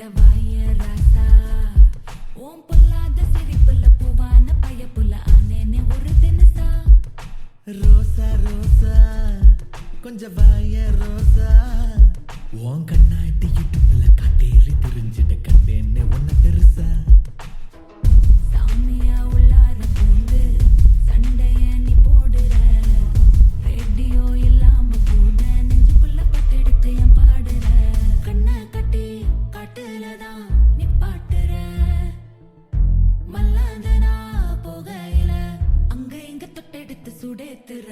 கிட்ட வாய ராசா ஓம் பொல்லாத சிரிப்புல பூவான பயப்புல ஆனேனே ஒரு தினசா ரோசா ரோசா கொஞ்சம் வாய ரோசா உன் கண்ணாட்டி யூடியூப்ல காட்டேறி புரிஞ்சிட கண்டேன்னு ஒன்ன பெருசா சாமியா உள்ளார பூந்து சண்டைய நீ போடுற ரேடியோ இல்லாம கூட நெஞ்சுக்குள்ள பட்டெடுத்து என் பாடுற கண்ணை கட்டி காட்டுலதான் நீ பாட்டுற மல்லாந்தனா போகையில அங்க இங்க தொட்டெடுத்து சுடேத்துற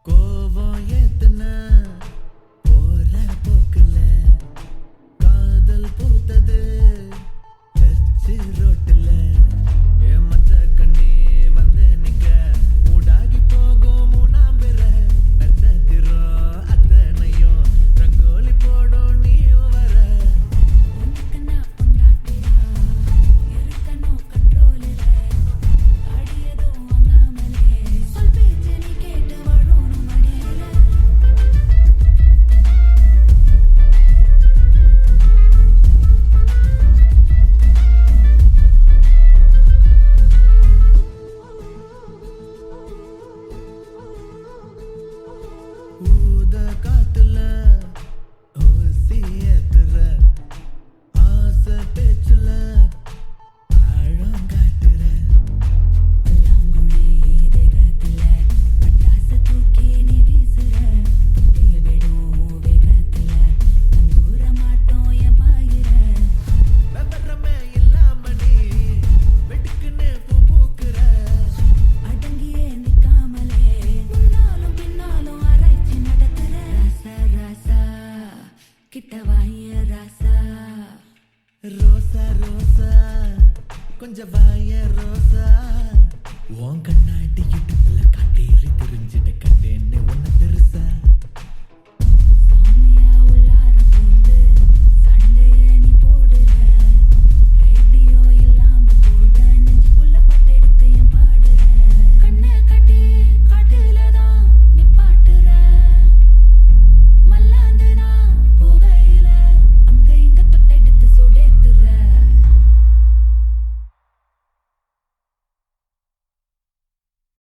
கோவம் ஏத்துன போற போக்குல காதல் பூத்தது சர்ச்சு ரோட்டுல மற்ற கண்ணே வந்து நிக்க மூடாகி போகும் மூணாம்பெற நட்சத்திரம் அத்தனையும் ரங்கோலி போடும் நீயும் வர உனக்குன்னா பொண்டாட்டியா இருக்கணும் கண்ட்ரோலில் அடியதும் வாங்காமலே சொல் பேச்சு நீ கேட்டு வாழணும் மடியில ஊத காத்துல ஊசி ஏத்துற ஆசை பேச்சுல ஆழம் காட்டுற பல்லாங்குழி தேகத்துல பட்டாசு தூக்கி நீ வீசுற விடும் வேகத்துல நங்கூர மாட்டோம் என் பாயிர விவரமே இல்லாம நீ வெட்டுக்குன்னு பூ பூக்குற அடங்கியே நிக்காமலே முன்னாலும் பின்னாலும் ஆராய்ச்சி நடத்துற ராசா ராசா கிட்ட வாய ராசா ரோசா ரோசா கொஞ்சம் வாய ரோசா